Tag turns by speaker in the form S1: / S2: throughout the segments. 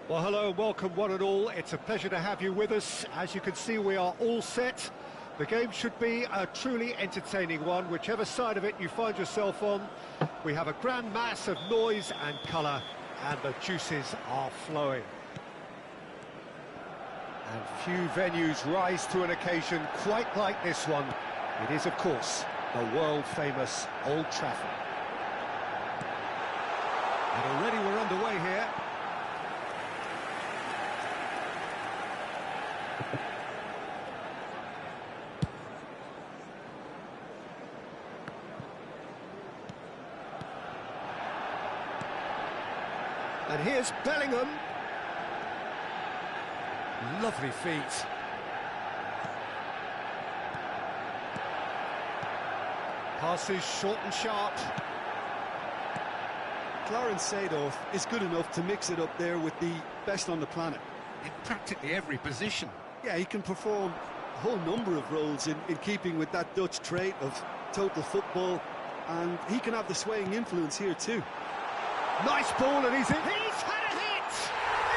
S1: Well, hello and welcome one and all. It's a pleasure to have you with us. As you can see, we are all set. The game should be a truly entertaining one, whichever side of it you find yourself on. We have a grand mass of noise and colour, and the juices are flowing. And few venues rise to an occasion quite like this one. It is, of course, the world-famous Old Trafford. And already we're underway here. And here's Bellingham. Lovely feet. Passes short and sharp.
S2: Clarence Seedorf is good enough to mix it up there with the best on the planet.
S1: In practically every position.
S2: Yeah, he can perform a whole number of roles in keeping with that Dutch trait of total football, and he can have the swaying influence here too.
S1: Nice ball, and he's in. He's had a hit!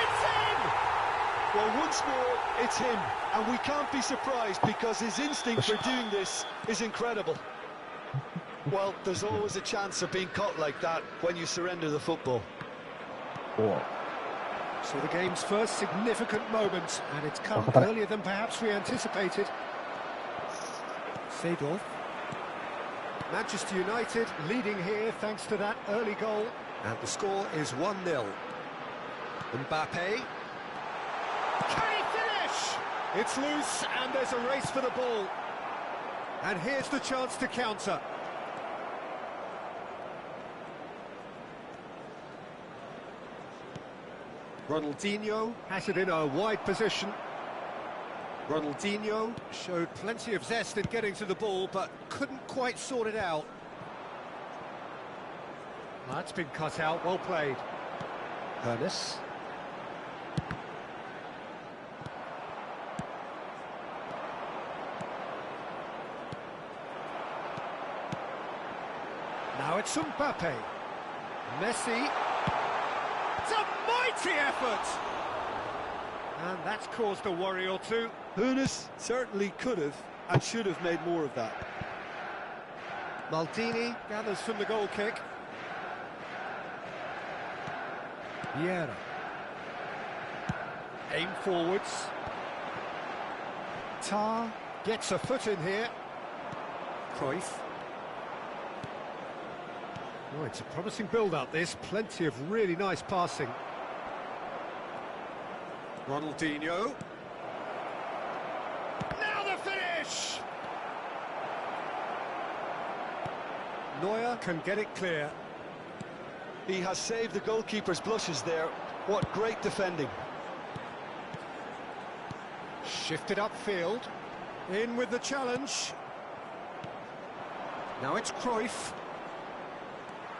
S1: It's in!
S2: Well, once more, it's him, and we can't be surprised because his instinct for doing this is incredible. Well, there's always a chance of being caught like that when you surrender the football.
S1: So the game's first significant moment, and it's come earlier than perhaps we anticipated. Seedorf. Manchester United leading here thanks to that early goal. And the score is 1-0. Mbappe. Can he finish? It's loose, and there's a race for the ball. And here's the chance to counter. Ronaldinho has it in a wide position. Ronaldinho showed plenty of zest in getting to the ball, but couldn't quite sort it out. That's been cut out, well played. Ernest. Now it's Mbappe. Messi. It's a mighty effort! And that's caused a worry or two.
S2: Ernest certainly could have and should have made more of that.
S1: Maldini gathers from the goal kick. Vieira. Aim forwards. Tar gets a foot in here. Cruyff. Oh, it's a promising build-up, this. Plenty of really nice passing. Ronaldinho. Now the finish! Neuer can get it clear.
S2: He has saved the goalkeeper's blushes there. What great defending.
S1: Shifted upfield. In with the challenge. Now it's Cruyff.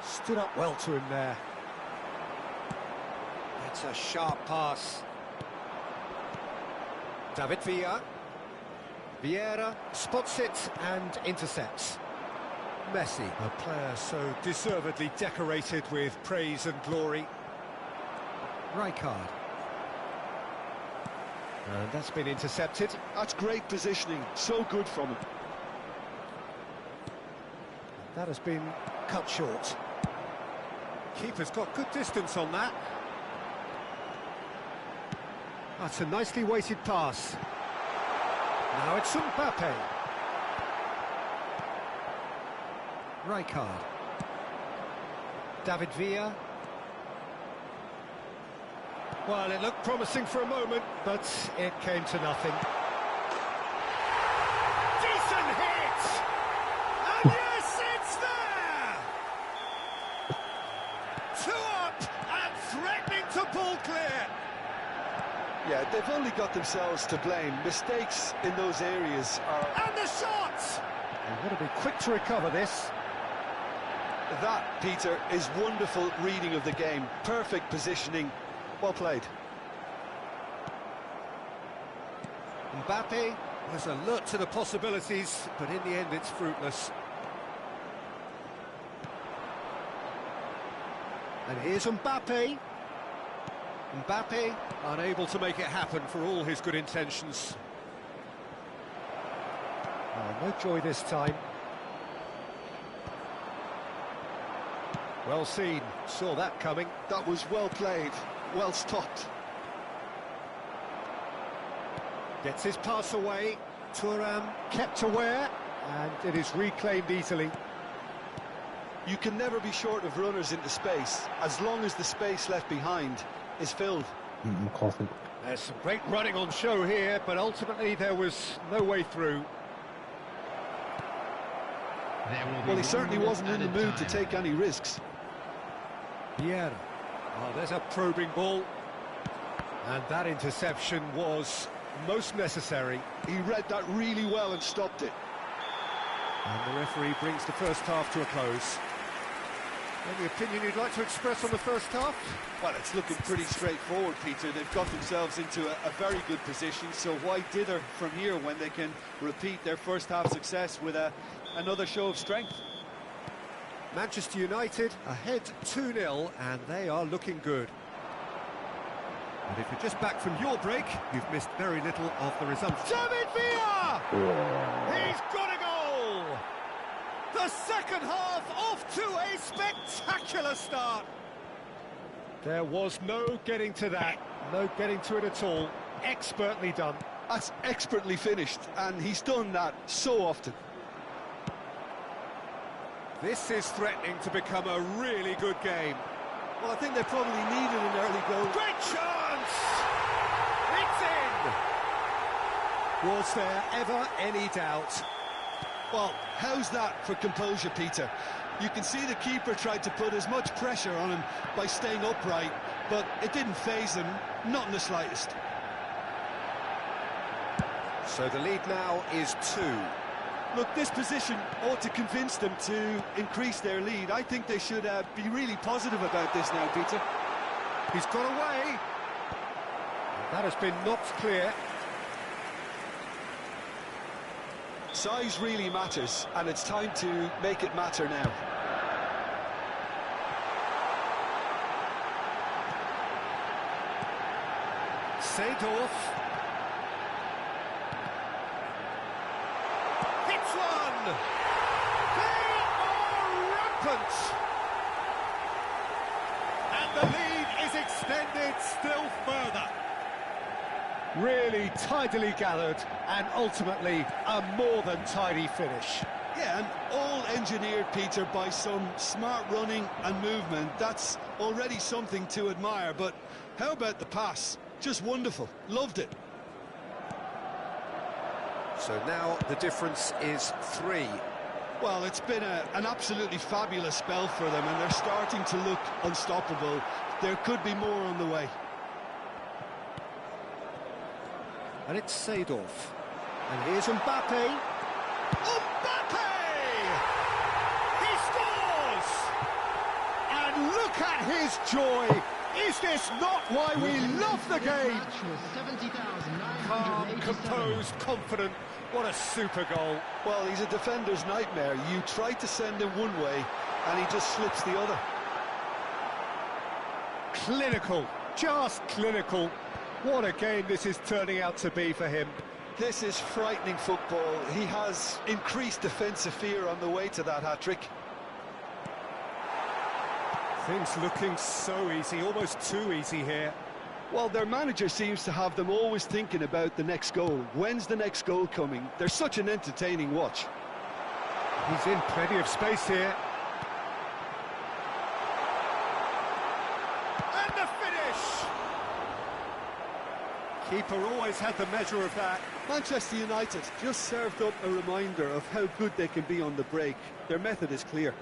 S1: Stood up well to him there. That's a sharp pass. David Villa. Vieira spots it and intercepts. Messi, a player so deservedly decorated with praise and glory. Rijkaard. And that's been intercepted.
S2: That's great positioning, so good from him.
S1: That has been cut short. Keeper's got good distance on that. That's a nicely weighted pass. Now it's Mbappe. Rijkaard. David Villa. Well, it looked promising for a moment, but it came to nothing. Decent hit! And yes, it's there! 2 up and threatening to pull clear.
S2: Yeah, they've only got themselves to blame. Mistakes in those areas are...
S1: And the shot! They've got to be quick to recover this.
S2: That, Peter, is wonderful reading of the game. Perfect positioning. Well played.
S1: Mbappe was alert to the possibilities, but in the end it's fruitless. And here's Mbappe. Mbappe unable to make it happen for all his good intentions. Oh, no joy this time. Well seen, saw that coming.
S2: That was well played, well stopped.
S1: Gets his pass away. Thuram kept aware, and it is reclaimed easily.
S2: You can never be short of runners into space, as long as the space left behind is filled.
S1: There's some great running on show here, but ultimately there was no way through.
S2: Well, he certainly wasn't in the mood to take any risks.
S1: Vieira. Oh, there's a probing ball. And that interception was most necessary.
S2: He read that really well and stopped it.
S1: And the referee brings the first half to a close. Any opinion you'd like to express on the first half?
S2: Well, it's looking pretty straightforward, Peter. They've got themselves into a very good position, so why dither from here when they can repeat their first half success with another show of strength?
S1: Manchester United ahead 2-0, and they are looking good. And if you're just back from your break, you've missed very little of the resumption. David Villa! He's got a goal! The second half off to a spectacular start. There was no getting to that, no getting to it at all. Expertly done.
S2: That's expertly finished, and he's done that so often.
S1: This is threatening to become a really good game.
S2: Well, I think they probably needed an early goal.
S1: Great chance! It's in! Was there ever any doubt?
S2: Well, how's that for composure, Peter? You can see the keeper tried to put as much pressure on him by staying upright, but it didn't faze him, not in the slightest.
S1: So the lead now is 2.
S2: Look, this position ought to convince them to increase their lead. I think they should be really positive about this now, Peter.
S1: He's got away. That has been knocked clear.
S2: Size really matters, and it's time to make it matter now.
S1: Seedorf. Hits one! They are rampant! And the lead is extended still further. Really tidily gathered, and ultimately a more than tidy finish.
S2: Yeah, and all engineered, Peter, by some smart running and movement. That's already something to admire, but how about the pass? Just wonderful. Loved it.
S1: So now the difference is 3.
S2: Well, it's been an absolutely fabulous spell for them, and they're starting to look unstoppable. There could be more on the way.
S1: And it's Seedorf. And here's Mbappe. Mbappe! He scores! And look at his joy! Is this not why we love the game? Calm, composed, confident. What a super goal.
S2: Well, he's a defender's nightmare. You try to send him one way, and he just slips the other.
S1: Clinical, just clinical. What a game this is turning out to be for him.
S2: This is frightening football. He has increased defensive fear on the way to that hat-trick.
S1: Things looking so easy, almost too easy here.
S2: Well, their manager seems to have them always thinking about the next goal. When's the next goal coming? They're such an entertaining watch.
S1: He's in plenty of space here. And the finish! Keeper always had the measure of that.
S2: Manchester United just served up a reminder of how good they can be on the break. Their method is clear.